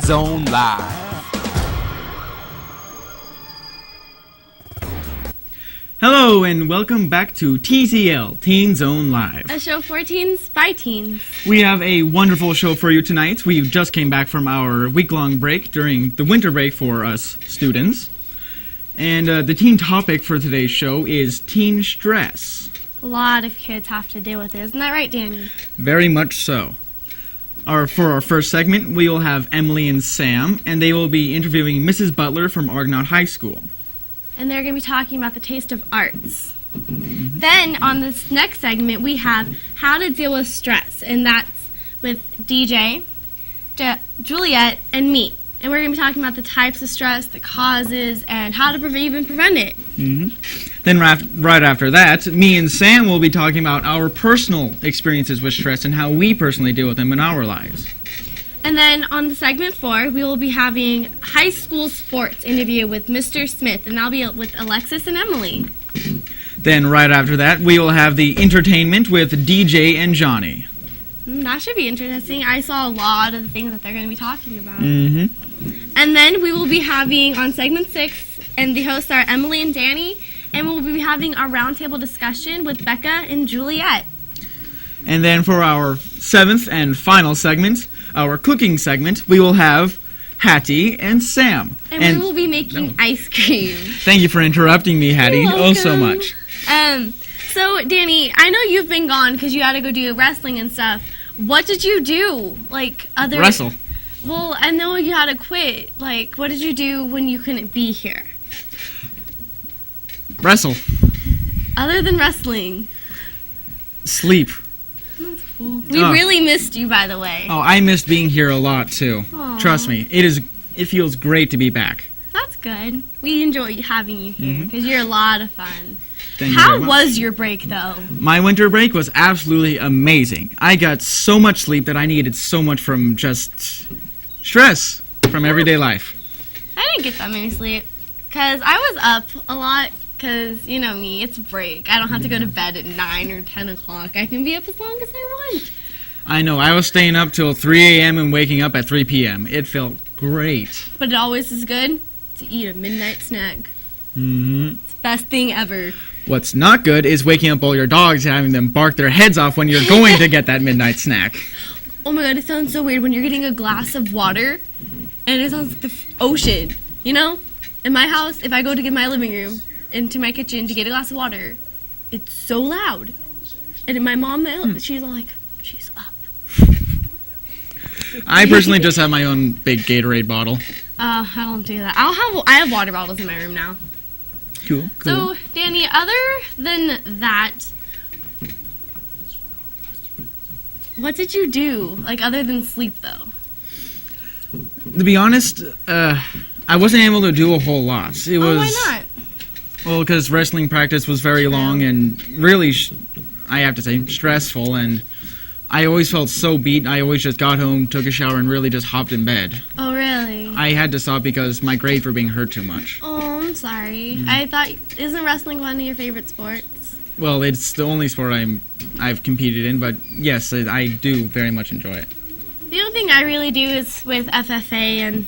Zone Live. Hello and welcome back to TZL, Teen Zone Live. A show for teens by teens. We have a wonderful show for you tonight. We just came back from our week-long break during the winter break for us students. And the teen topic for today's show is teen stress. A lot of kids have to deal with it. Isn't that right, Danny? Very much so. For our first segment, we will have Emily and Sam, and they will be interviewing Mrs. Butler from Argonaut High School. And they're going to be talking about the taste of arts. Then, on this next segment, we have how to deal with stress, and that's with DJ, Juliet, and me. And we're going to be talking about the types of stress, the causes, and how to even prevent it. Then right after that, me and Sam will be talking about our personal experiences with stress and how we personally deal with them in our lives. And then on the segment 4, we will be having high school sports interview with Mr. Smith, and that'll be with Alexis and Emily. Then right after that, we will have the entertainment with DJ and Johnny. That should be interesting. I saw a lot of the things that they're going to be talking about. Mm-hmm. And then we will be having on segment 6, and the hosts are Emily and Danny, and we'll be having a roundtable discussion with Becca and Juliet. And then for our 7th and final segment, our cooking segment, we will have Hattie and Sam. And we will be making ice cream. Thank you for interrupting me, Hattie. Oh, so much. So, Danny, I know you've been gone because you had to go do wrestling and stuff. What did you do? Wrestle. Well, I know you had to quit. What did you do when you couldn't be here? Wrestle. Other than wrestling. Sleep. We really missed you, by the way. Oh, I missed being here a lot, too. Aww. Trust me. It feels great to be back. That's good. We enjoy having you here because you're a lot of fun. Thank you How very much. was your break, though? My winter break was absolutely amazing. I got so much sleep that I needed so much from just stress from everyday life. I didn't get that many sleep because I was up a lot because, you know me, it's break. I don't have to go to bed at 9 or 10 o'clock. I can be up as long as I want. I know. I was staying up till 3 a.m. and waking up at 3 p.m. It felt great. But it always is good to eat a midnight snack. Mm-hmm. It's the best thing ever. What's not good is waking up all your dogs and having them bark their heads off when you're going to get that midnight snack. Oh my god, it sounds so weird when you're getting a glass of water and it sounds like the ocean. You know? In my house, if I go to get my living room into my kitchen to get a glass of water, it's so loud. And my mom, she's all like, she's up. I personally just have my own big Gatorade bottle. I don't do that. I have water bottles in my room now. Cool. So, Danny, other than that, what did you do? Other than sleep, though? To be honest, I wasn't able to do a whole lot. It was, why not? Well, because wrestling practice was very long and really, I have to say, stressful, and I always felt so beat. I always just got home, took a shower, and really just hopped in bed. Oh, really? I had to stop because my grades were being hurt too much. Oh, I'm sorry. I thought, isn't wrestling one of your favorite sports? Well, it's the only sport I've competed in, but yes, I do very much enjoy it. The only thing I really do is with FFA and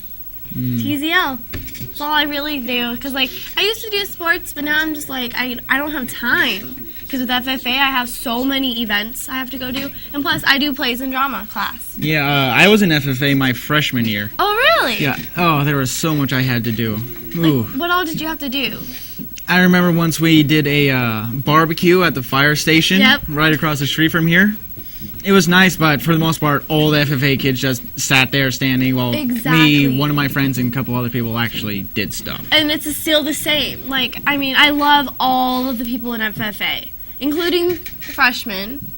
TZL. That's all I really do. Because, I used to do sports, but now I'm just I don't have time. Because with FFA, I have so many events I have to go to. And plus, I do plays and drama class. Yeah, I was in FFA my freshman year. Oh, really? Yeah. Oh, there was so much I had to do. Ooh. What all did you have to do? I remember once we did a barbecue at the fire station right across the street from here. It was nice, but for the most part, all the FFA kids just sat there standing while me, one of my friends, and a couple other people actually did stuff. And it's still the same. I love all of the people in FFA, including the freshmen.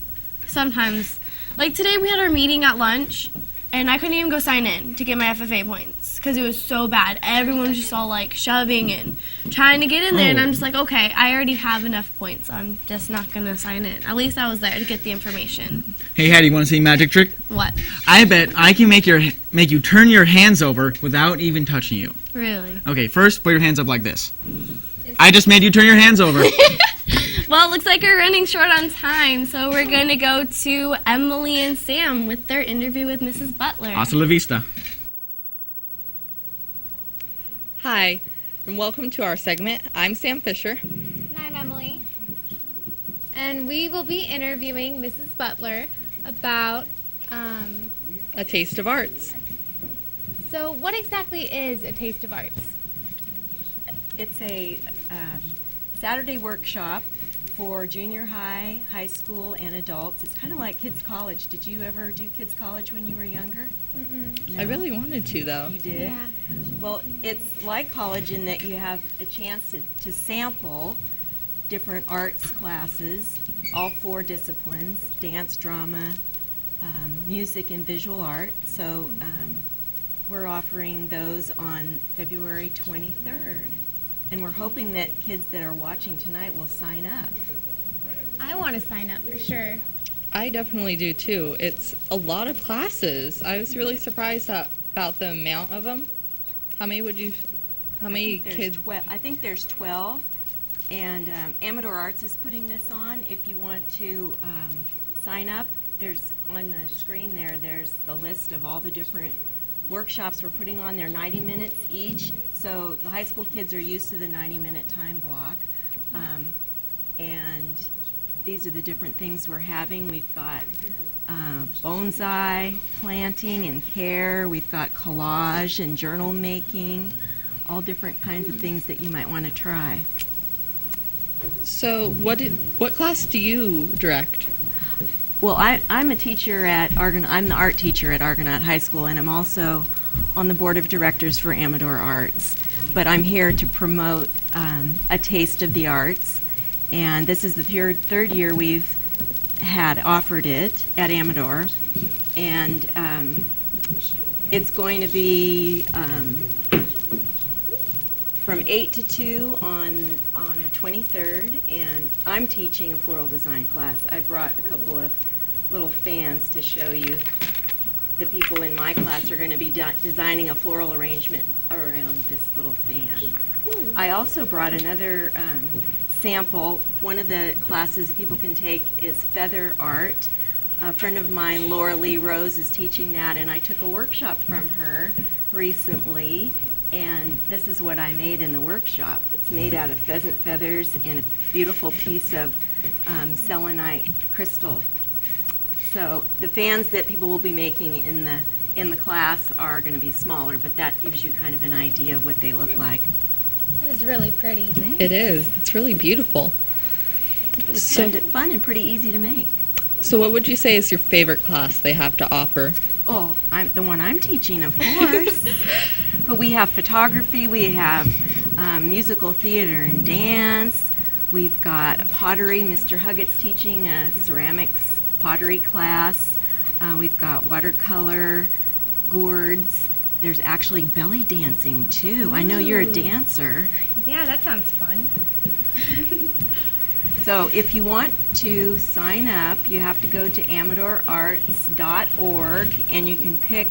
Sometimes. Today we had our meeting at lunch, and I couldn't even go sign in to get my FFA points because it was so bad. Everyone was just all shoving and trying to get in there, and I'm just okay, I already have enough points. I'm just not going to sign in. At least I was there to get the information. Hey, Hattie, you want to see a magic trick? What? I bet I can make you turn your hands over without even touching you. Really? Okay, first put your hands up like this. I just made you turn your hands over. Well, it looks like we're running short on time, so we're going to go to Emily and Sam with their interview with Mrs. Butler. Hasta la vista. Hi, and welcome to our segment. I'm Sam Fisher. And I'm Emily. And we will be interviewing Mrs. Butler about A Taste of Arts. So what exactly is A Taste of Arts? It's a Saturday workshop for junior high, high school, and adults. It's kind of like Kids College. Did you ever do Kids College when you were younger? Mm-mm. No? I really wanted to, though. You did? Yeah. Well, it's like college in that you have a chance to sample different arts classes, all 4 disciplines, dance, drama, music, and visual art. So we're offering those on February 23rd. And we're hoping that kids that are watching tonight will sign up. I want to sign up for sure. I definitely do, too. It's a lot of classes. I was really surprised about the amount of them. How many kids? I think there's 12. And Amador Arts is putting this on. If you want to sign up, there's on the screen there's the list of all the different workshops we're putting on. They're 90 minutes each, so the high school kids are used to the 90-minute time block. And these are the different things we're having. We've got bonsai planting and care. We've got collage and journal making, all different kinds of things that you might want to try. So what class do you direct? Well, I'm a teacher at Argonaut. I'm the art teacher at Argonaut High School, and I'm also on the board of directors for Amador Arts. But I'm here to promote A Taste of the Arts, and this is the third year we've had offered it at Amador, and it's going to be from 8 to 2 on the 23rd, and I'm teaching a floral design class. I brought a couple of little fans to show you. The people in my class are going to be designing a floral arrangement around this little fan. I also brought another sample. One of the classes that people can take is feather art. A friend of mine, Laura Lee Rose, is teaching that, and I took a workshop from her recently, and this is what I made in the workshop. It's made out of pheasant feathers and a beautiful piece of selenite crystal. So the fans that people will be making in the class are going to be smaller, but that gives you kind of an idea of what they look like. That is really pretty. It is. It's really beautiful. It was fun and pretty easy to make. So what would you say is your favorite class they have to offer? Oh, the one I'm teaching, of course. But we have photography, we have musical theater and dance. We've got pottery. Mr. Huggett's teaching a ceramics pottery class. We've got watercolor, gourds. There's actually belly dancing, too. Ooh. I know you're a dancer. Yeah, that sounds fun. So if you want to sign up, you have to go to amadorarts.org, and you can pick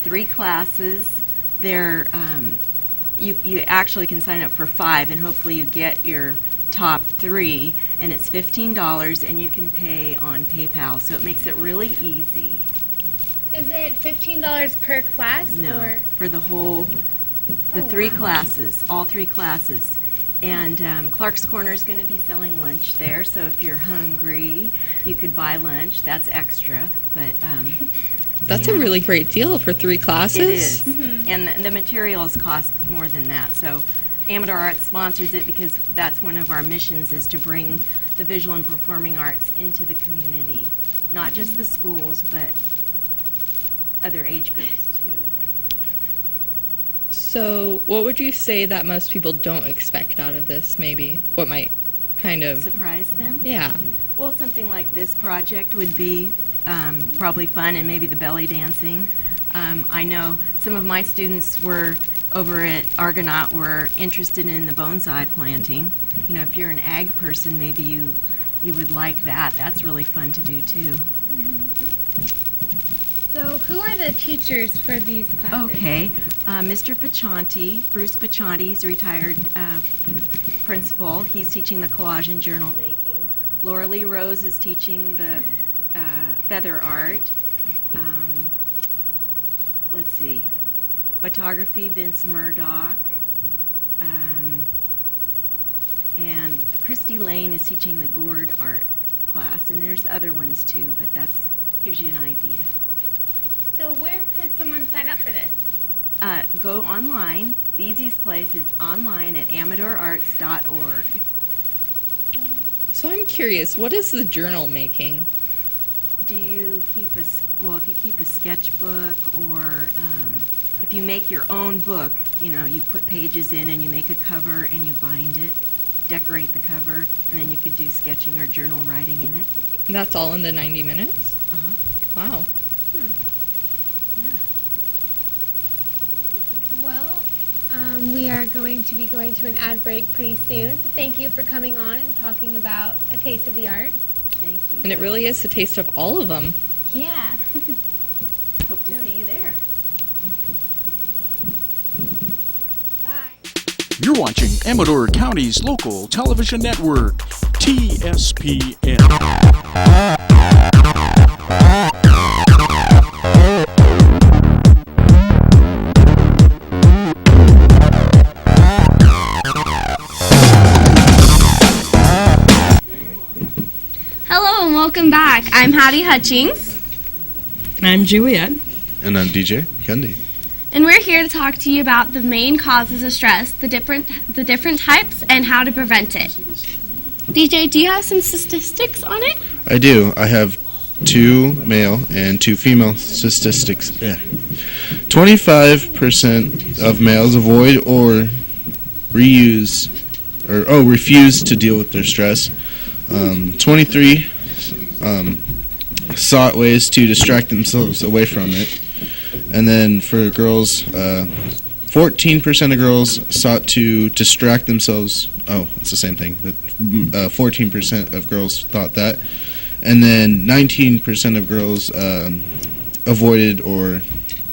3 classes. You actually can sign up for 5, and hopefully you get your top 3, and it's $15, and you can pay on PayPal, so it makes it really easy. Is it $15 per class? No, or? for the 3 classes, all 3 classes. And Clark's Corner is going to be selling lunch there, so if you're hungry, you could buy lunch. That's extra, but that's a really great deal for 3 classes. It is, mm-hmm. And the materials cost more than that. So Amador Arts sponsors it because that's one of our missions, is to bring the visual and performing arts into the community, not just the schools, but other age groups too. So what would you say that most people don't expect out of this, maybe? What might kind of surprise them? Yeah. Well, something like this project would be probably fun, and maybe the belly dancing. I know some of my students were over at Argonaut were interested in the bonsai planting. You know, if you're an ag person, maybe you would like that. That's really fun to do too. So who are the teachers for these classes? Okay, Mr. Pachanti, Bruce Pachanti, he's a retired principal. He's teaching the collage and journal making. Laura Lee Rose is teaching the feather art. Let's see, photography, Vince Murdoch. And Christy Lane is teaching the gourd art class, and there's other ones too, but that gives you an idea. So where could someone sign up for this? Go online. The easiest place is online at AmadorArts.org. So I'm curious, what is the journal making? Do you keep if you keep a sketchbook, or if you make your own book, you put pages in and you make a cover and you bind it, decorate the cover, and then you could do sketching or journal writing in it. That's all in the 90 minutes? Uh-huh. Wow. Yeah. Well, we are going to be going to an ad break pretty soon. So thank you for coming on and talking about A Taste of the Arts. Thank you. And it really is a taste of all of them. Yeah. Hope to see you there. Bye. You're watching Amador County's local television network, TSPN. Hello and welcome back. I'm Hattie Hutchings. I'm Juliet. And I'm DJ Gundy. And we're here to talk to you about the main causes of stress, the different types, and how to prevent it. DJ, do you have some statistics on it? I do. I have 2 male and 2 female statistics. 25% of males avoid or refuse to deal with their stress. 23 sought ways to distract themselves away from it. And then for girls, 14% of girls sought to distract themselves. Oh, it's the same thing, but 14% of girls thought that. And then 19% of girls avoided or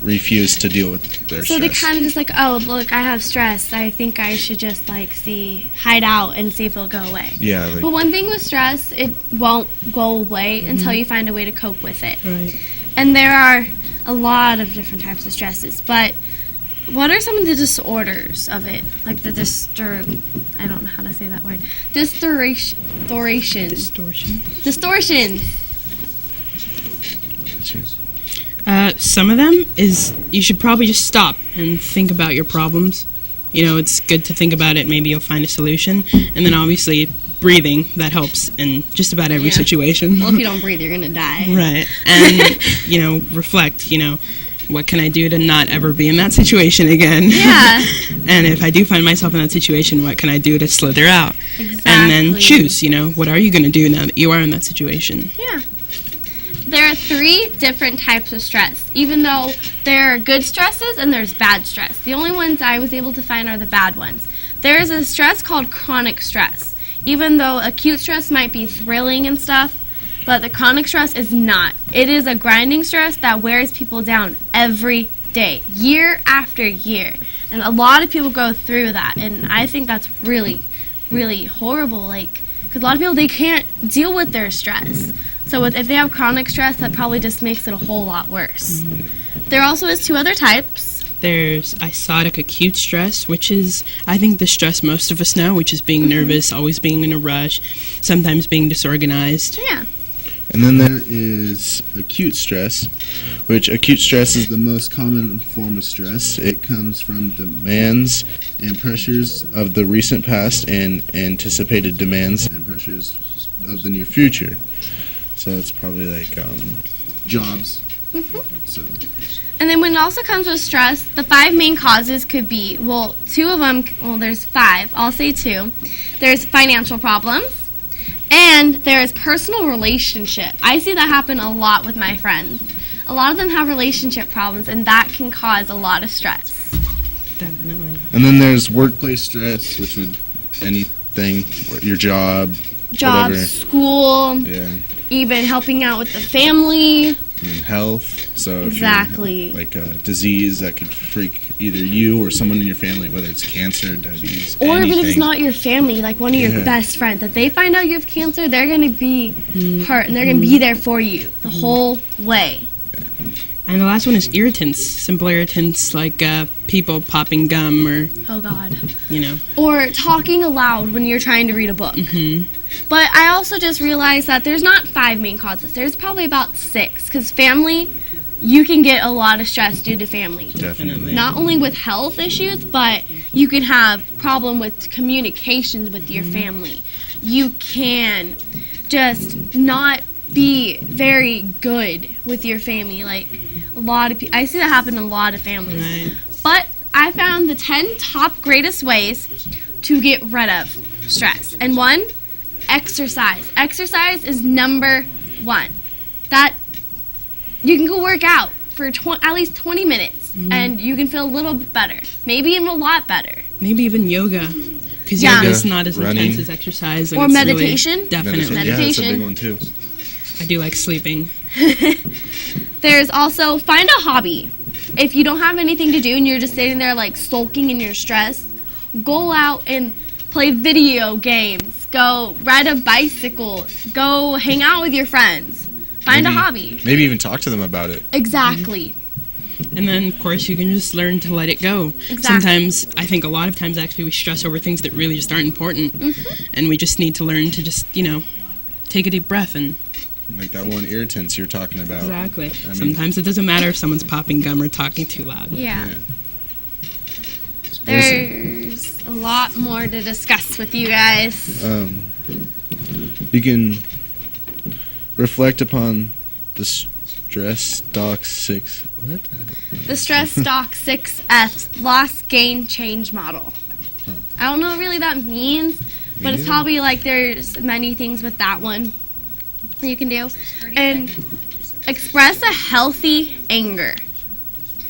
refused to deal with their So stress. they kind of just like, oh, look, I have stress. I think I should just hide out and see if it'll go away. Yeah. But one thing with stress, it won't go away until you find a way to cope with it. Right. And there are a lot of different types of stresses, but what are some of the disorders of it? Like the I don't know how to say that word. Distortion. Some of them is you should probably just stop and think about your problems. It's good to think about it. Maybe you'll find a solution. And then obviously breathing, that helps in just about every situation. Well, if you don't breathe, you're going to die. Right. And, reflect, what can I do to not ever be in that situation again? Yeah. And if I do find myself in that situation, what can I do to slither out? Exactly. And then choose, what are you going to do now that you are in that situation? Yeah. There are 3 different types of stress, even though there are good stresses and there's bad stress. The only ones I was able to find are the bad ones. There is a stress called chronic stress, even though acute stress might be thrilling and stuff, but the chronic stress is not. It is a grinding stress that wears people down every day, year after year. And a lot of people go through that, and I think that's really, really horrible. Because a lot of people, they can't deal with their stress. So if they have chronic stress, that probably just makes it a whole lot worse. There also is 2 other types. There's episodic acute stress, which is, I think, the stress most of us know, which is being nervous, always being in a rush, sometimes being disorganized. Yeah. And then there is acute stress, which acute stress is the most common form of stress. It comes from demands and pressures of the recent past and anticipated demands and pressures of the near future. So it's probably like jobs. So. And then when it also comes with stress, the 5 main causes could be, 2 of them, there's 5, I'll say 2. There's financial problems, and there's personal relationship. I see that happen a lot with my friends. A lot of them have relationship problems, and that can cause a lot of stress. Definitely. And then there's workplace stress, which would anything, your job, Jobs, whatever. school, Yeah. even helping out with the family. And health. So Exactly. if you're, like a disease that could freak either you or someone in your family, whether it's cancer, diabetes, Or anything. if it's not your family, like one of your Yeah. best friends, if they find out you have cancer, they're going to be hurt, and they're going to be there for you the whole way. And the last one is irritants, simple irritants like people popping gum or, Oh, God. Or talking aloud when you're trying to read a book. But I also just realized that there's not 5 main causes. There's probably about 6, because family, you can get a lot of stress due to family. Definitely. Not only with health issues, but you can have problem with communications with your family. You can just not be very good with your family. Like, a lot of people, I see that happen in a lot of families. Right. But I found the 10 top greatest ways to get rid of stress. And 1, exercise. Exercise is number 1. That you can go work out for at least 20 minutes, and you can feel a little bit better. Maybe even a lot better. Maybe even yoga. Because yoga is not as intense as exercise. And or it's meditation. Really, definitely. Yeah, that's a big one too. I do like sleeping. There's also find a hobby. If you don't have anything to do and you're just sitting there like sulking in your stress, go out and play video games. Go ride a bicycle. Go hang out with your friends. Find a hobby. Maybe even talk to them about it. Exactly. And then, of course, you can just learn to let it go. Exactly. Sometimes, I think a lot of times, actually, we stress over things that really just aren't important. And we just need to learn to just, take a deep breath and... Like that one irritants you're talking about. Exactly. Sometimes it doesn't matter if someone's popping gum or talking too loud. Yeah. There's a lot more to discuss with you guys. You can reflect upon the Stress Doc 6. What? The Stress Doc 6F Loss Gain Change Model. I don't know what really that means, but it's probably like there's many things with that one you can do. And express a healthy anger.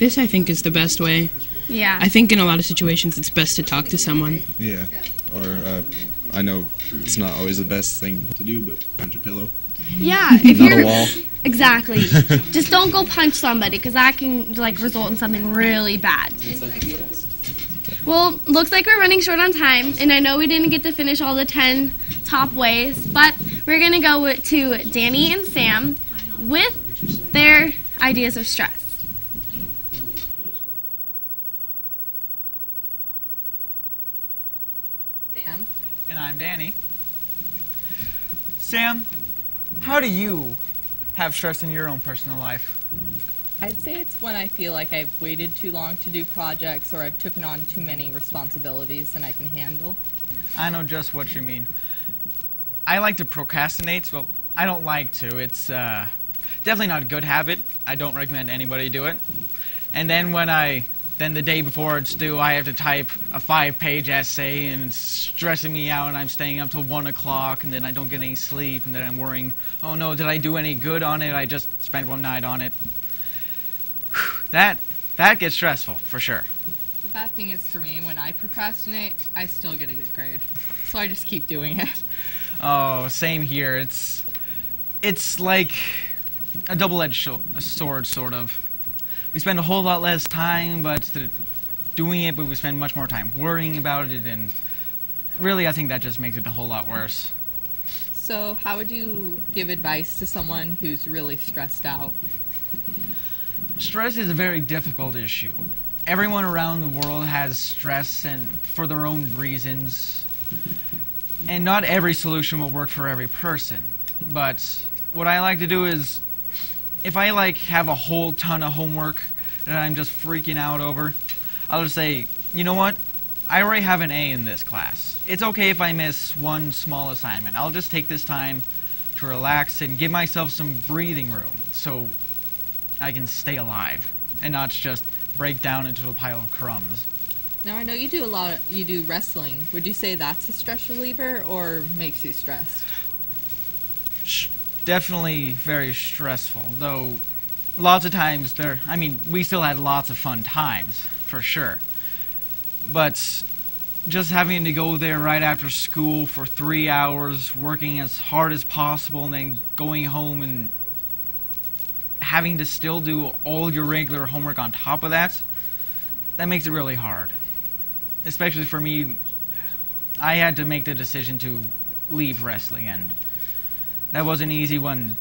This, I think, is the best way. Yeah. I think in a lot of situations it's best to talk to someone. Yeah. Or, I know it's not always the best thing to do, but punch a pillow. Yeah. If Not you're, a wall. Exactly. Just don't go punch somebody, because that can result in something really bad. Well, looks like we're running short on time, and I know we didn't get to finish all the 10 top ways, but we're going to go to Danny and Sam with their ideas of stress. Sam. And I'm Danny. Sam, how do you have stress in your own personal life? I'd say it's when I feel like I've waited too long to do projects or I've taken on too many responsibilities than I can handle. I know just what you mean. I like to procrastinate. Well, I don't like to. It's definitely not a good habit. I don't recommend anybody do it. And then then the day before it's due, I have to type a 5-page essay, and it's stressing me out, and I'm staying up till 1 o'clock, and then I don't get any sleep, and then I'm worrying, oh no, did I do any good on it? I just spent one night on it. That gets stressful, for sure. The bad thing is for me, when I procrastinate, I still get a good grade. So I just keep doing it. Oh, same here. It's like a double-edged sword, sort of. We spend a whole lot less time doing it, but we spend much more time worrying about it, and really I think that just makes it a whole lot worse. So how would you give advice to someone who's really stressed out? Stress is a very difficult issue. Everyone around the world has stress, and for their own reasons. And not every solution will work for every person. But what I like to do is, if I have a whole ton of homework that I'm just freaking out over, I'll just say, you know what? I already have an A in this class. It's okay if I miss one small assignment. I'll just take this time to relax and give myself some breathing room so I can stay alive and not just break down into a pile of crumbs. Now I know you do wrestling. Would you say that's a stress reliever or makes you stressed? Definitely very stressful, though lots of times we still had lots of fun times, for sure. But just having to go there right after school for 3 hours, working as hard as possible, and then going home and having to still do all your regular homework on top of that makes it really hard. Especially for me, I had to make the decision to leave wrestling, and that wasn't easy when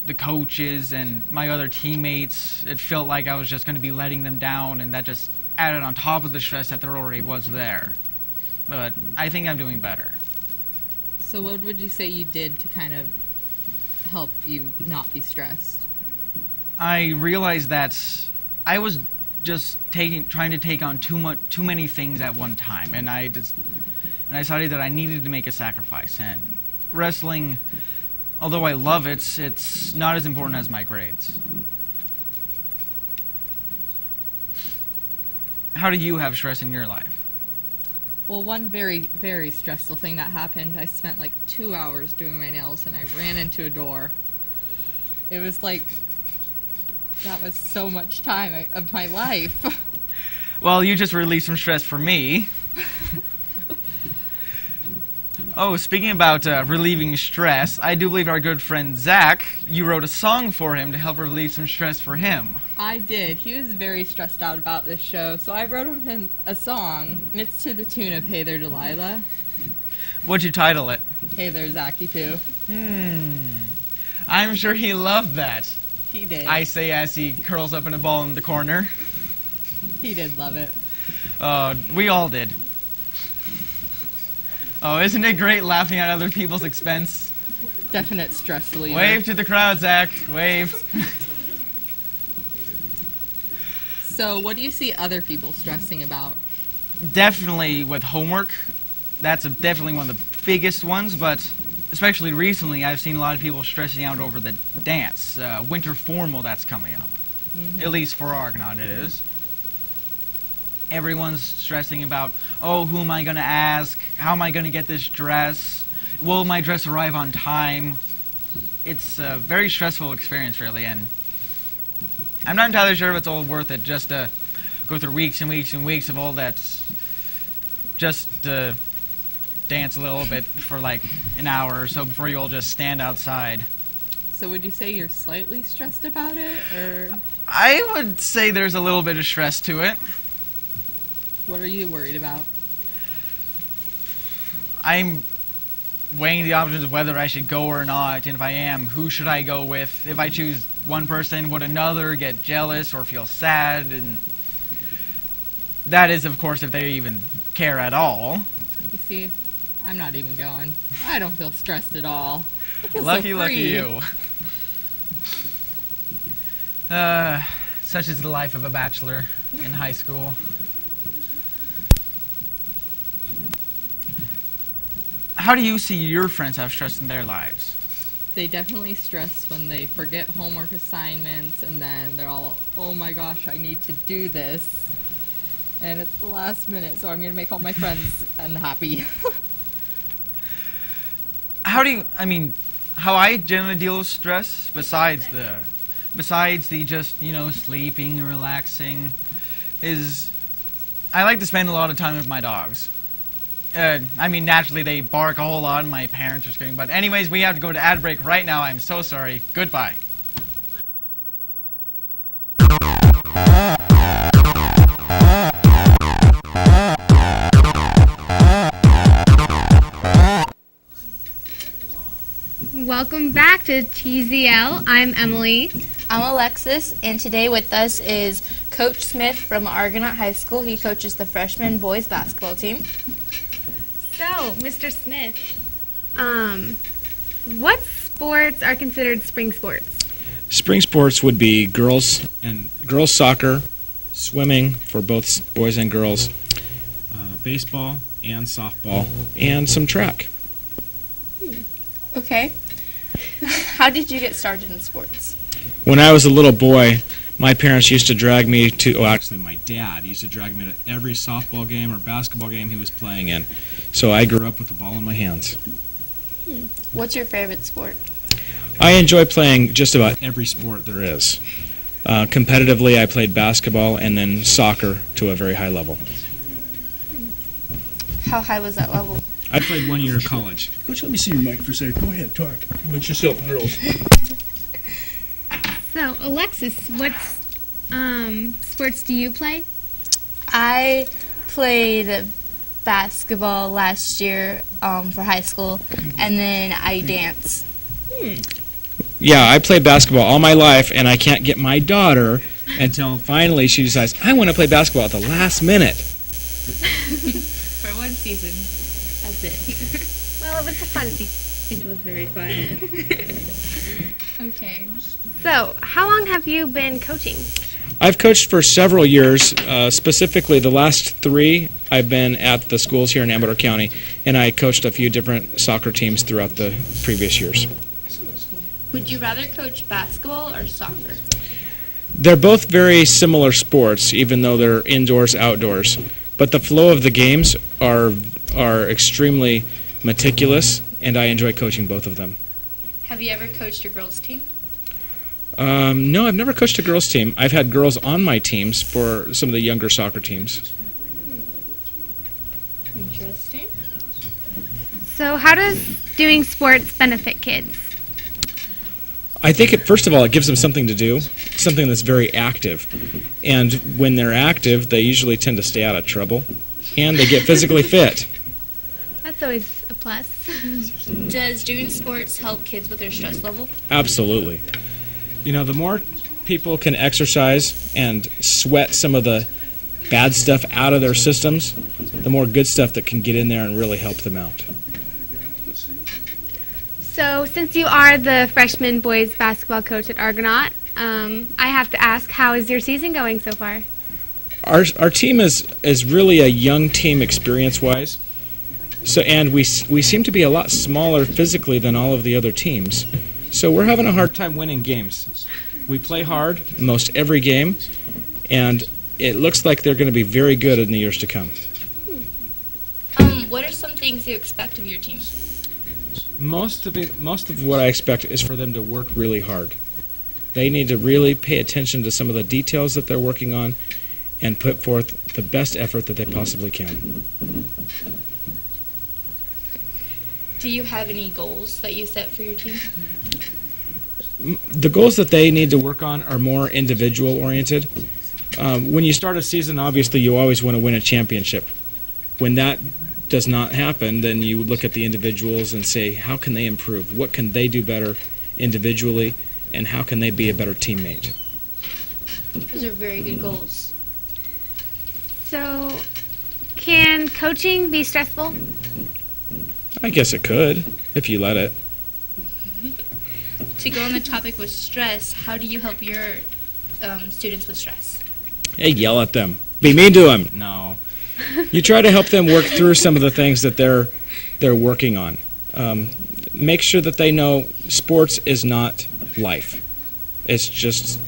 the coaches and my other teammates. It felt like I was just going to be letting them down, and that just added on top of the stress that there already was there. But I think I'm doing better. So what would you say you did to kind of help you not be stressed? I realized that I was just trying to take on too many things at one time, and I decided that I needed to make a sacrifice. And wrestling, although I love it, it's not as important as my grades. How do you have stress in your life? Well, one very, very stressful thing that happened, I spent like 2 hours doing my nails and I ran into a door. It was like, that was so much time of my life. Well, you just relieved some stress for me. Oh, speaking about relieving stress, I do believe our good friend Zach, you wrote a song for him to help relieve some stress for him. I did. He was very stressed out about this show, so I wrote him a song, and it's to the tune of Hey There Delilah. What'd you title it? Hey There Zachy Poo. I'm sure he loved that. He did. I say as he curls up in a ball in the corner. He did love it. We all did. Oh, isn't it great laughing at other people's expense? Definite stress reliever. Wave to the crowd, Zach. Wave. So, what do you see other people stressing about? Definitely with homework. That's definitely one of the biggest ones, but especially recently, I've seen a lot of people stressing out over the dance, winter formal that's coming up. Mm-hmm. At least for Argonaut it is. Everyone's stressing about, oh, who am I going to ask? How am I going to get this dress? Will my dress arrive on time? It's a very stressful experience, really, and I'm not entirely sure if it's all worth it just to go through weeks and weeks and weeks of all that, just to dance a little bit for like an hour or so before you all just stand outside. So would you say you're slightly stressed about it, or? I would say there's a little bit of stress to it. What are you worried about? I'm weighing the options of whether I should go or not, and if I am, who should I go with? If I choose one person, would another get jealous or feel sad? And that is, of course, if they even care at all. You see, I'm not even going. I don't feel stressed at all. Lucky you. Such is the life of a bachelor in high school. How do you see your friends have stress in their lives? They definitely stress when they forget homework assignments, and then they're all, oh my gosh, I need to do this. And it's the last minute, so I'm going to make all my friends unhappy. How I generally deal with stress, besides the just, sleeping and relaxing, is I like to spend a lot of time with my dogs. Naturally they bark a whole lot and my parents are screaming, but anyways, we have to go to ad break right now. I'm so sorry. Goodbye. Welcome back to TZL. I'm Emily. I'm Alexis, and today with us is Coach Smith from Argonaut High School. He coaches the freshman boys basketball team. So, Mr. Smith, what sports are considered spring sports? Spring sports would be girls soccer, swimming for both boys and girls, baseball and softball, and some track. Okay. How did you get started in sports? When I was a little boy, my parents used to drag me to, my dad used to drag me to every softball game or basketball game he was playing in. So I grew up with the ball in my hands. What's your favorite sport? I enjoy playing just about every sport there is. Competitively, I played basketball and then soccer to a very high level. How high was that level? I played 1 year of college. Coach, let me see your mic for a second. Go ahead, talk. About yourself, girls. So, Alexis, what sports do you play? I played basketball last year for high school, and then I dance. Yeah, I played basketball all my life, and I can't get my daughter until finally she decides, I want to play basketball at the last minute. For one season. That's it. Well, it was a fun season. It was very fun. Okay. So, how long have you been coaching? I've coached for several years, specifically the last 3 I've been at the schools here in Amador County, and I coached a few different soccer teams throughout the previous years. Would you rather coach basketball or soccer? They're both very similar sports, even though they're indoors, outdoors. But the flow of the games are extremely meticulous, and I enjoy coaching both of them. Have you ever coached your girls' team? No, I've never coached a girls' team. I've had girls on my teams for some of the younger soccer teams. Interesting. So, how does doing sports benefit kids? I think, first of all, it gives them something to do, something that's very active. And when they're active, they usually tend to stay out of trouble, and they get physically fit. That's always a plus. Does doing sports help kids with their stress level? Absolutely. You know, the more people can exercise and sweat some of the bad stuff out of their systems, the more good stuff that can get in there and really help them out. So, since you are the freshman boys basketball coach at Argonaut, I have to ask, how is your season going so far? Our team is really a young team experience-wise, and we seem to be a lot smaller physically than all of the other teams. So we're having a hard time winning games. We play hard most every game, and it looks like they're going to be very good in the years to come. What are some things you expect of your team? Most of what I expect is for them to work really hard. They need to really pay attention to some of the details that they're working on and put forth the best effort that they possibly can. Do you have any goals that you set for your team? The goals that they need to work on are more individual oriented. When you start a season, obviously you always want to win a championship. When that does not happen, then you look at the individuals and say, how can they improve? What can they do better individually, and how can they be a better teammate? Those are very good goals. So, can coaching be stressful? I guess it could, if you let it. To go on the topic with stress, how do you help your students with stress? Hey, yell at them. Be mean to them. No. You try to help them work through some of the things that they're working on. Make sure that they know sports is not life. It's just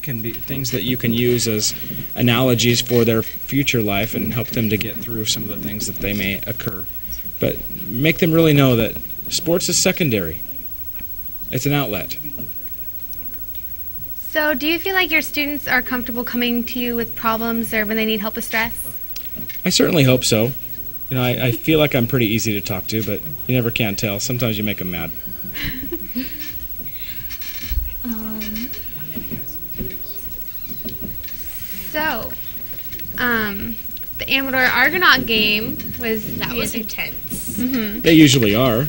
can be things that you can use as analogies for their future life and help them to get through some of the things that they may occur. But make them really know that sports is secondary. It's an outlet. So, do you feel like your students are comfortable coming to you with problems or when they need help with stress? I certainly hope so. You know, I feel like I'm pretty easy to talk to, but you never can tell. Sometimes you make them mad. So, the Amador Argonaut game was intense. Mm-hmm. They usually are.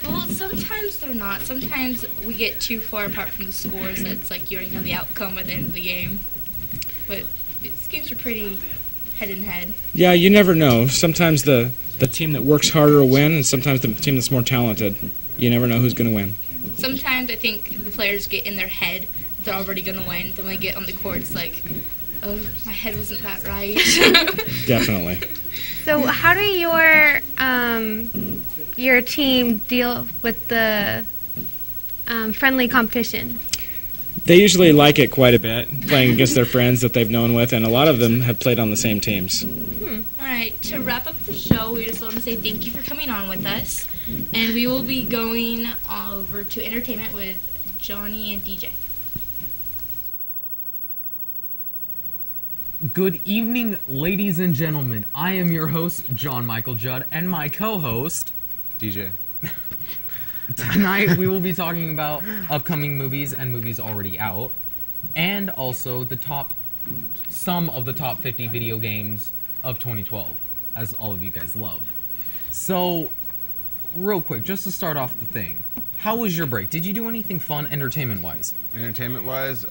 Well, sometimes they're not. Sometimes we get too far apart from the scores that it's like you already know the outcome at the end of the game. But these games are pretty head and head. Yeah, you never know. Sometimes the team that works harder will win, and sometimes the team that's more talented. You never know who's going to win. Sometimes I think the players get in their head they're already going to win. Then when they get on the court, it's like, oh, my head wasn't that right. Definitely. So how do your team deal with the friendly competition? They usually like it quite a bit, playing against their friends that they've known with, and a lot of them have played on the same teams. All right, to wrap up the show, we just want to say thank you for coming on with us, and we will be going over to entertainment with Johnny and DJ. Good evening, ladies and gentlemen. I am your host, John Michael Judd, and my co-host, DJ. Tonight we will be talking about upcoming movies and movies already out, and also some of the top 50 video games of 2012, as all of you guys love. So, real quick, just to start off the thing, How was your break? Did you do anything fun entertainment-wise? Entertainment-wise,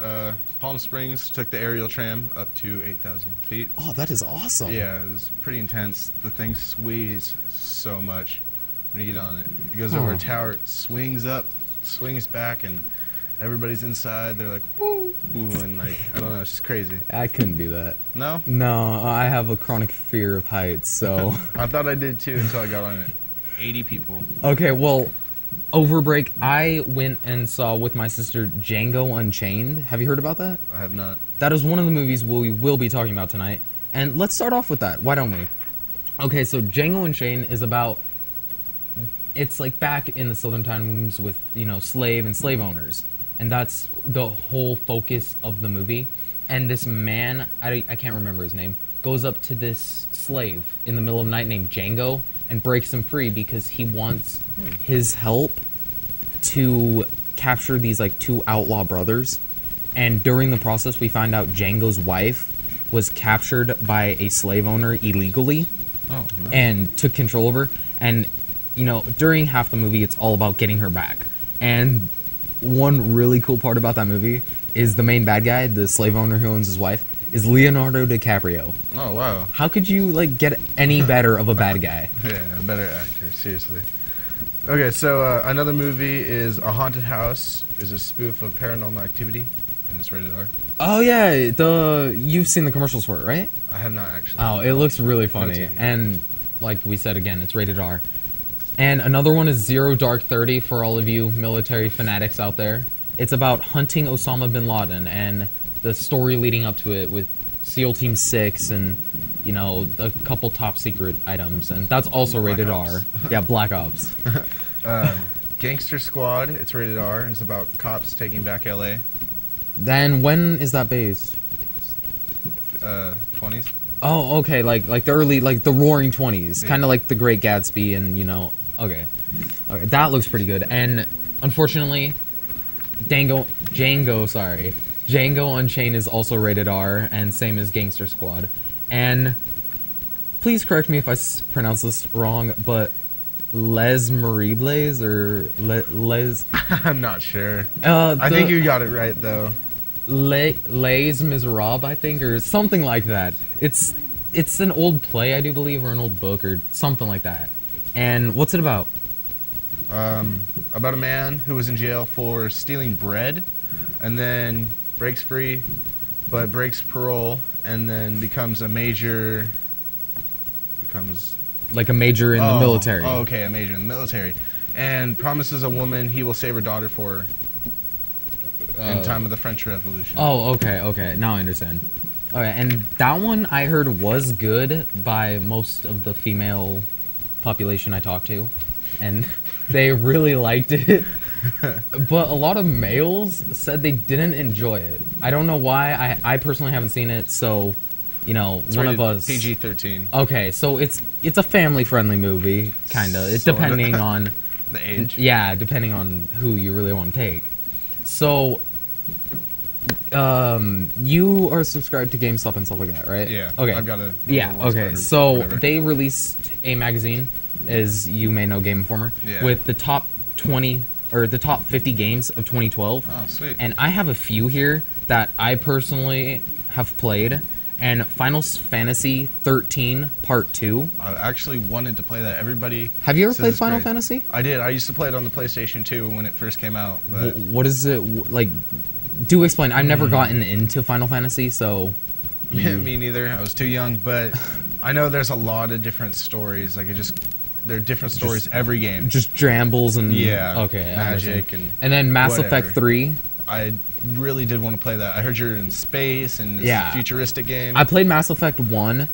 Palm Springs took the aerial tram up to 8,000 feet. Oh, that is awesome. Yeah, it was pretty intense. The thing sways so much when you get on it. It goes over a tower, it swings up, swings back, and everybody's inside. They're like, woo, and like, I don't know, it's just crazy. I couldn't do that. No? No, I have a chronic fear of heights, so... I thought I did too until I got on it. 80 people. Okay, well, over break, I went and saw with my sister Django Unchained. Have you heard about that? I have not. That is one of the movies we will be talking about tonight. And let's start off with that. Why don't we? Okay, so Django Unchained is about... It's like back in the Southern times with, you know, slave and slave owners. And that's the whole focus of the movie. And this man, I can't remember his name, goes up to this slave in the middle of the night named Django and breaks him free because he wants his help to capture these like two outlaw brothers. And during the process, we find out Django's wife was captured by a slave owner illegally and took control of her. And, you know, during half the movie, it's all about getting her back. And one really cool part about that movie is the main bad guy, the slave owner who owns his wife, is Leonardo DiCaprio. Oh, wow. How could you, like, get any better of a bad guy? Yeah, a better actor, seriously. Okay, so another movie is A Haunted House, is a spoof of Paranormal Activity, and it's rated R. Oh, yeah, you've seen the commercials for it, right? I have not, actually. Oh, it looks really funny. And, like we said again, it's rated R. And another one is Zero Dark 30 for all of you military fanatics out there. It's about hunting Osama bin Laden and the story leading up to it with SEAL Team 6 and, you know, a couple top secret items. And that's also rated R. Yeah, Black Ops. Gangster Squad, it's rated R, and it's about cops taking back LA. Then when is that based? 20s. Oh, okay, like the early, like the Roaring 20s, yeah. Kind of like The Great Gatsby, and you know, okay, that looks pretty good. And unfortunately, Django Unchained is also rated R, and same as Gangster Squad. And please correct me if I pronounce this wrong, but Les Miserables or Les? I'm not sure. I think you got it right though. Les Miserables, I think, or something like that. It's an old play, I do believe, or an old book, or something like that. And what's it about? About a man who was in jail for stealing bread, and then breaks free, but breaks parole, and then becomes like a major in the military. Oh, okay, a major in the military, and promises a woman he will save her daughter for her. In time of the French Revolution. Oh, okay. Now I understand. Okay, and that one I heard was good by most of the female population I talked to, and they really liked it. But a lot of males said they didn't enjoy it. I don't know why. I personally haven't seen it, so, you know, it's one of us. PG-13. Okay, so it's a family-friendly movie, kind of. It's depending on the age. Yeah, depending on who you really want to take. So, you are subscribed to GameStop and stuff like that, right? Yeah. Okay. I've got a. Yeah. Okay. So they released a magazine, as you may know, Game Informer, with the top 20 or the top 50 games of 2012. Oh, sweet. And I have a few here that I personally have played. And Final Fantasy 13 Part 2. I actually wanted to play that. Everybody. Have you ever played Final Fantasy? I did. I used to play it on the PlayStation 2 when it first came out. But what is it like? Do explain. I've never gotten into Final Fantasy, so. Me neither. I was too young, but I know there's a lot of different stories. Like there are different stories every game. Just drambles and okay, magic and then Mass Effect 3. I really did want to play that. I heard you're in space and it's a futuristic game. I played Mass Effect 1.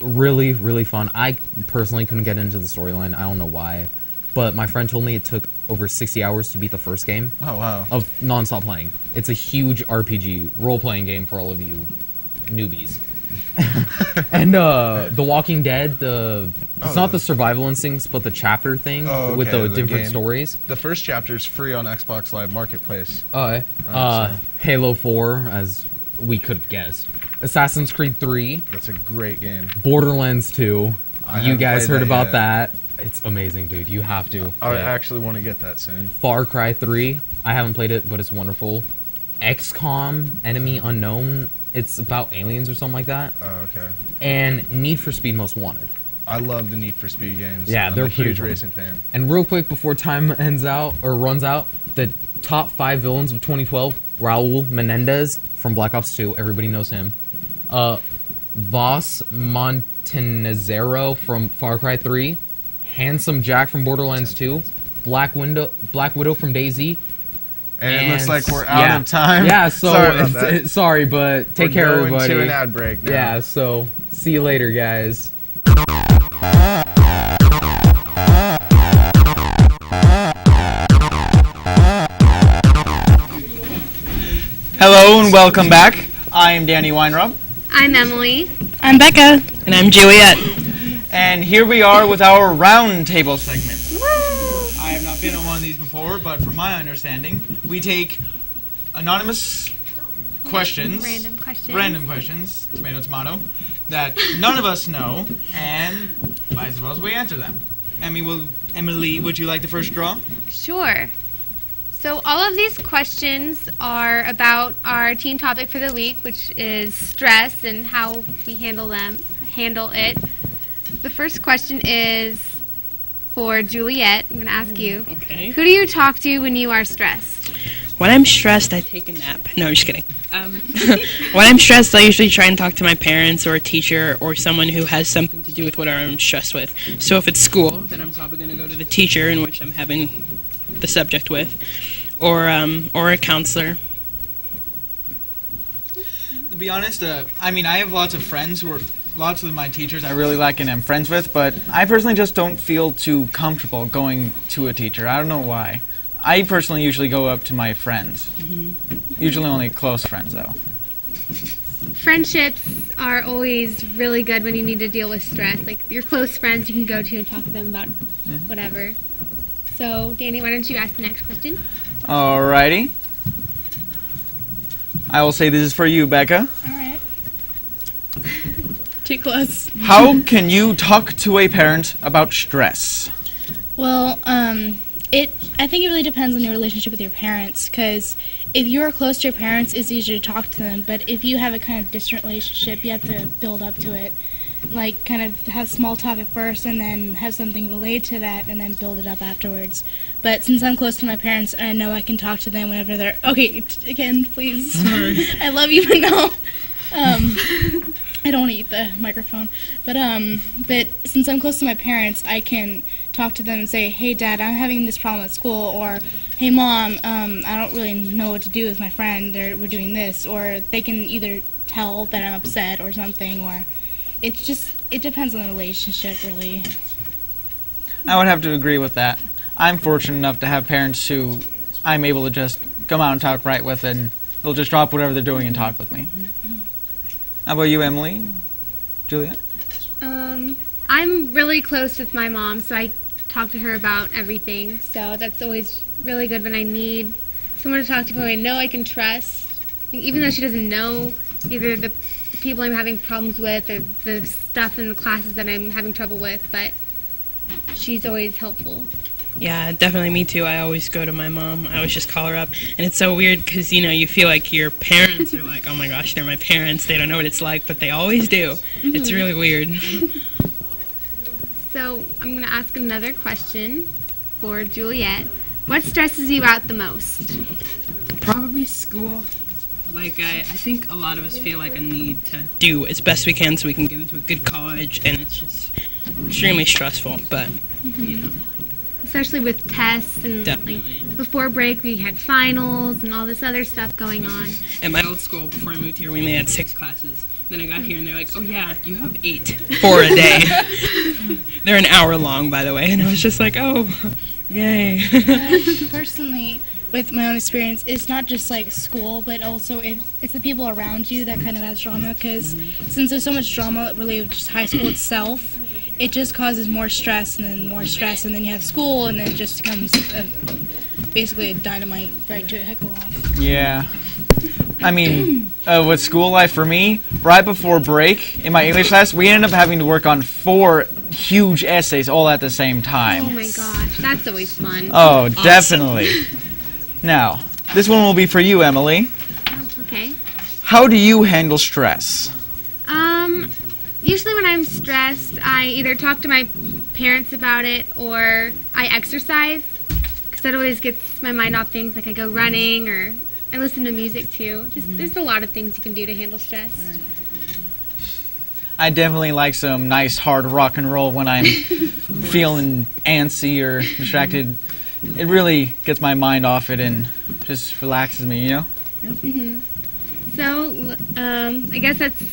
Really, really fun. I personally couldn't get into the storyline. I don't know why. But my friend told me it took over 60 hours to beat the first game. Oh, wow. Of non-stop playing. It's a huge RPG, role-playing game for all of you newbies. And The Walking Dead, it's not the survival instincts, but the chapter thing with the different stories. The first chapter is free on Xbox Live Marketplace. Halo 4, as we could have guessed. Assassin's Creed 3. That's a great game. Borderlands 2. You guys heard about that. It's amazing, dude. You have to. I actually want to get that soon. Far Cry 3. I haven't played it, but it's wonderful. XCOM, Enemy Unknown. It's about aliens or something like that. Oh, okay. And Need for Speed Most Wanted. I love the Need for Speed games. Yeah, they're I'm a pretty huge fun. racing fan. And real quick before time runs out, the top 5 villains of 2012: Raul Menendez from Black Ops 2. Everybody knows him. Voss Montenegro from Far Cry 3. Handsome Jack from Borderlands 2. Black Widow from DayZ. And it looks like we're out of time. Yeah, so sorry about that. sorry, but take care, going everybody. to an ad break now. Yeah, so see you later, guys. Hello and welcome back. I am Danny Weinrob. I'm Emily. I'm Becca. And I'm Juliet. And here we are with our round table segment. Woo! I have not been on one of these before, but from my understanding, we take anonymous questions, random questions, tomato, that none of us know, and I suppose we answer them. Emily, would you like the first draw? Sure. So all of these questions are about our teen topic for the week, which is stress and how we handle it. The first question is for Juliet. I'm going to ask you. Okay. Who do you talk to when you are stressed? When I'm stressed, I take a nap. No, I'm just kidding. When I'm stressed, I usually try and talk to my parents or a teacher or someone who has something to do with what I'm stressed with. So if it's school, then I'm probably going to go to the teacher in which I'm having the subject with, or a counselor. To be honest, I have lots of friends lots of my teachers I really like and am friends with, but I personally just don't feel too comfortable going to a teacher. I don't know why. I personally usually go up to my friends. Mm-hmm. Usually only close friends, though. Friendships are always really good when you need to deal with stress. Like your close friends you can go to and talk to them about whatever. So, Danny, why don't you ask the next question? Alrighty. I will say this is for you, Becca. Alright. Too close. How can you talk to a parent about stress? Well, I think it really depends on your relationship with your parents, because if you're close to your parents, it's easier to talk to them, but if you have a kind of distant relationship, you have to build up to it. Like, kind of have small talk at first, and then have something related to that, and then build it up afterwards. But since I'm close to my parents, I know I can talk to them whenever they're... Okay, again, please. Sorry. I love you, but no. I don't want to eat the microphone. But since I'm close to my parents, I can talk to them and say, hey, Dad, I'm having this problem at school, or hey, Mom, I don't really know what to do with my friend, we're doing this, or they can either tell that I'm upset or something, or... it depends on the relationship, really. I would have to agree with that. I'm fortunate enough to have parents who I'm able to just come out and talk right with, and they'll just drop whatever they're doing and talk with me. How about you, Emily? Juliet? I'm really close with my mom, so I talk to her about everything. So that's always really good when I need someone to talk to who I know I can trust. Even though she doesn't know either the people I'm having problems with or the stuff in the classes that I'm having trouble with, but she's always helpful. Yeah, definitely me too. I always go to my mom. I always just call her up. And it's so weird because, you feel like your parents are like, oh my gosh, they're my parents. They don't know what it's like, but they always do. Mm-hmm. It's really weird. So I'm going to ask another question for Juliet. What stresses you out the most? Probably school. Like, I think a lot of us feel like a need to do as best we can so we can get into a good college, and it's just extremely stressful, but, Especially with tests, and like, before break we had finals and all this other stuff going on. At my old school, before I moved here, we only had 6 classes. Then I got here, and they're like, oh yeah, you have 8 for a day. They're an hour long, by the way, and I was just like, oh, yay. Personally, with my own experience, it's not just like school, but also it's the people around you that kind of has drama, because since there's so much drama related to just high school itself, it just causes more stress, and then you have school, and then it just becomes basically a dynamite right to go off. Yeah. With school life for me, right before break in my English class, we ended up having to work on 4 huge essays all at the same time. Oh my gosh, that's always fun. Oh, definitely. Now, this one will be for you, Emily. Oh, okay. How do you handle stress? Usually when I'm stressed, I either talk to my parents about it or I exercise, because that always gets my mind off things. Like I go running or I listen to music too. There's a lot of things you can do to handle stress. I definitely like some nice hard rock and roll when I'm feeling antsy or distracted. It really gets my mind off it and just relaxes me, you know? So, I guess that's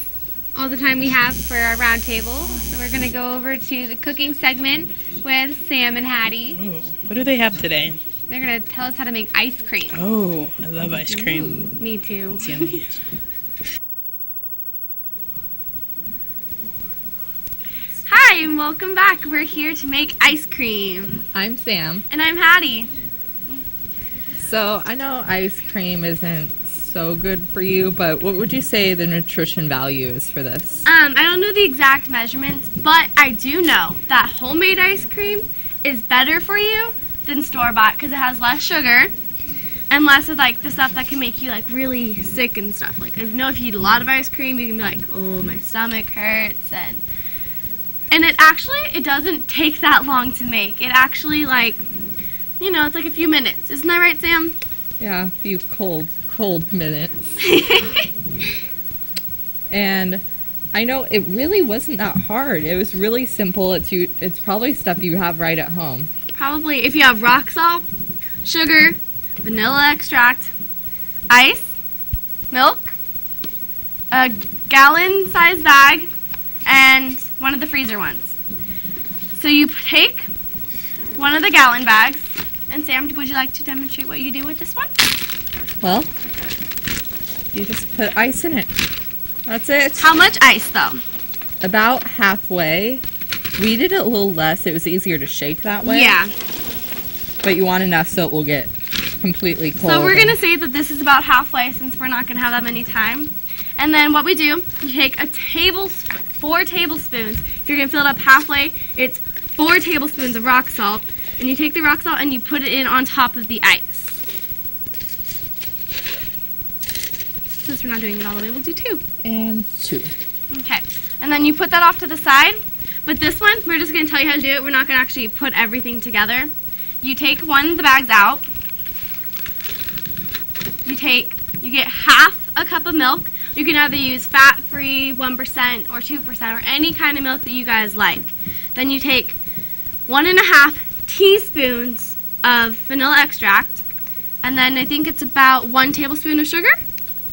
all the time we have for our round table. So we're going to go over to the cooking segment with Sam and Hattie. Oh, what do they have today? They're going to tell us how to make ice cream. Oh, I love ice cream. Ooh, me too. It's yummy. Hi, and welcome back. We're here to make ice cream. I'm Sam. And I'm Hattie. So I know ice cream isn't so good for you, but what would you say the nutrition value is for this? I don't know the exact measurements, but I do know that homemade ice cream is better for you than store-bought because it has less sugar and less of like the stuff that can make you like really sick and stuff. Like I know if you eat a lot of ice cream, you can be like, oh, my stomach hurts, and it doesn't take that long to make. It actually it's like a few minutes. Isn't that right, Sam? Yeah, a few cold minutes. And I know it really wasn't that hard. It was really simple. It's probably stuff you have right at home. Probably if you have rock salt, sugar, vanilla extract, ice, milk, a gallon-sized bag, and one of the freezer ones. So you take one of the gallon bags, and Sam, would you like to demonstrate what you do with this one? Well, you just put ice in it. That's it. How much ice, though? About halfway. We did it a little less. It was easier to shake that way. Yeah. But you want enough so it will get completely cold. So we're going to say that this is about halfway since we're not going to have that many time. And then what we do, you take 4 tablespoons. If you're going to fill it up halfway, it's 4 tablespoons of rock salt. And you take the rock salt and you put it in on top of the ice. Since we're not doing it all the way, we'll do 2. And 2. Okay. And then you put that off to the side. But this one, we're just going to tell you how to do it. We're not going to actually put everything together. You take one of the bags out. You get half a cup of milk. You can either use fat-free, 1% or 2% or any kind of milk that you guys like. Then you take 1.5 teaspoons of vanilla extract, and then I think it's about 1 tablespoon of sugar.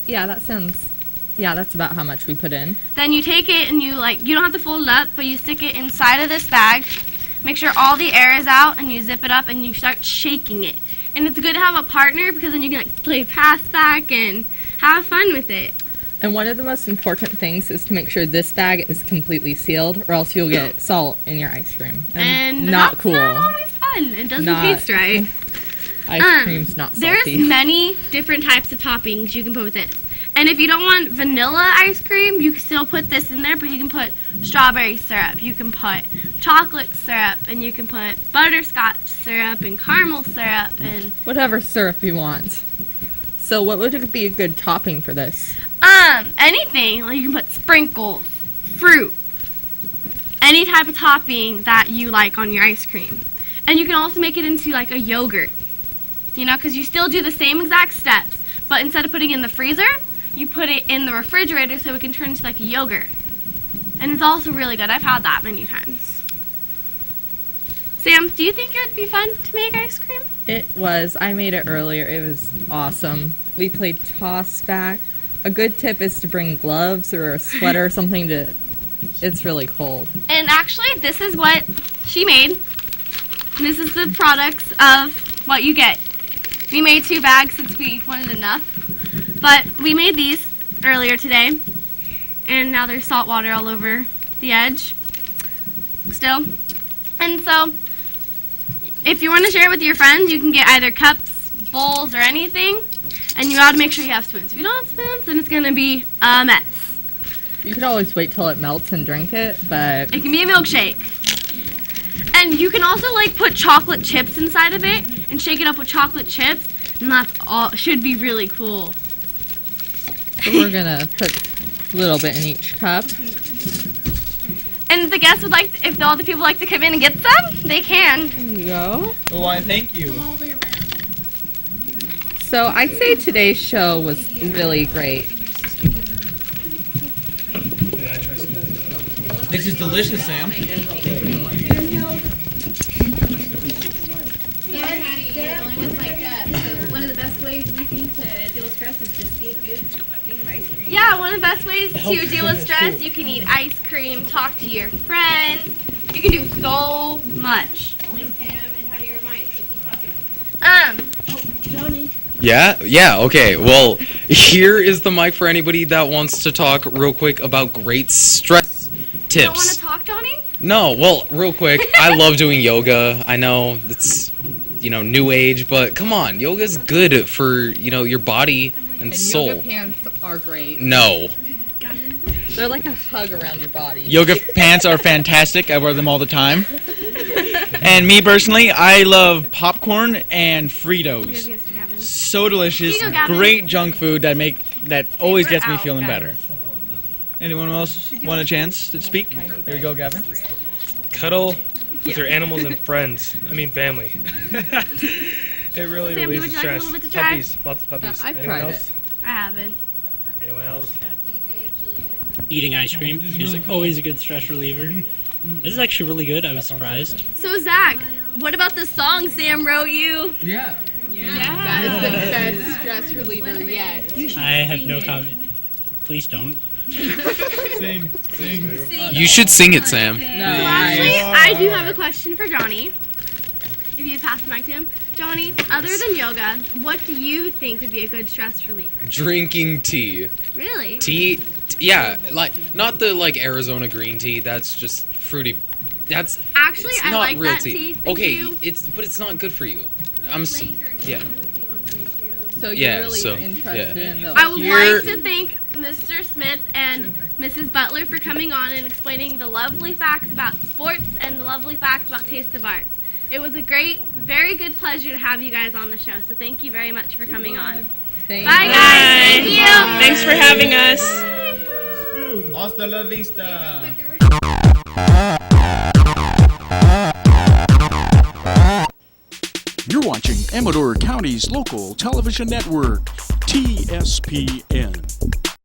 Yeah, that's about how much we put in. Then you take it and you don't have to fold it up, but you stick it inside of this bag. Make sure all the air is out, and you zip it up and you start shaking it. And it's good to have a partner because then you can play pass back and have fun with it. And one of the most important things is to make sure this bag is completely sealed, or else you'll get salt in your ice cream. And not cool. Not always fun. It doesn't taste right. Ice cream's not salty. There's many different types of toppings you can put with this. And if you don't want vanilla ice cream, you can still put this in there, but you can put strawberry syrup, you can put chocolate syrup, and you can put butterscotch syrup and caramel syrup and whatever syrup you want. So what would be a good topping for this? Anything. Like you can put sprinkles, fruit, any type of topping that you like on your ice cream. And you can also make it into like a yogurt, because you still do the same exact steps, but instead of putting it in the freezer, you put it in the refrigerator so it can turn into like a yogurt. And it's also really good. I've had that many times. Sam, do you think it would be fun to make ice cream? It was. I made it earlier. It was awesome. We played toss back. A good tip is to bring gloves or a sweater or something it's really cold. And actually, this is what she made. This is the products of what you get. We made 2 bags since we wanted enough. But we made these earlier today. And now there's salt water all over the edge. Still. And so, if you want to share it with your friends, you can get either cups, bowls, or anything. And you gotta make sure you have spoons. If you don't have spoons, then it's gonna be a mess. You could always wait till it melts and drink it, but it can be a milkshake. And you can also like put chocolate chips inside of it and shake it up with chocolate chips, and that's all. Should be really cool. So we're gonna put a little bit in each cup. And the guests would like, if all the people like to come in and get some, they can. There you go. Why, thank you. So I'd say today's show was really great. This is delicious, Sam. One of the best ways we think to deal with stress is just eat good thing of ice cream. Yeah, one of the best ways to deal with stress, you can eat ice cream, talk to your friends. You can do so much. Only Sam and how do you remind? Keep talking. Johnny. Yeah, okay. Well, here is the mic for anybody that wants to talk real quick about great stress tips. You don't want to talk, Johnny? No, well, real quick, I love doing yoga. I know it's, new age, but come on, yoga's good for, your body and soul. Yoga pants are great. No. They're like a hug around your body. Yoga pants are fantastic. I wear them all the time. And me personally, I love popcorn and Fritos. So delicious, great junk food that always gets me feeling better. Anyone else want a chance to speak? Here we go, Gavin. Cuddle with your animals and friends. I mean family. It really Sam, releases would you like a stress. little bit to try? Puppies, lots of puppies. I've Anyone tried else? I haven't. Anyone else? Eating ice cream is always a good stress reliever. This is actually really good. I was surprised. So Zach, what about the song Sam wrote you? Yeah. That is the best stress reliever yet. I have no comment. Please don't. Sing. You should sing it, Sam. So actually, I do have a question for Johnny. If you'd pass the mic to him. Johnny, other than yoga, what do you think would be a good stress reliever? Drinking tea. Really? Tea, yeah, not the Arizona green tea. That's just fruity. That's actually it's I not like real that tea. Thank Okay, you. but it's not good for you. Yeah. So you're Yeah, really so, interested yeah. in the I would like to thank Mr. Smith and Mrs. Butler for coming on and explaining the lovely facts about sports and the lovely facts about Taste of Arts. It was a very good pleasure to have you guys on the show, so thank you very much for coming on. Bye, guys. Thank you. Thanks for having us. Hasta la vista. You're watching Amador County's local television network, TSPN.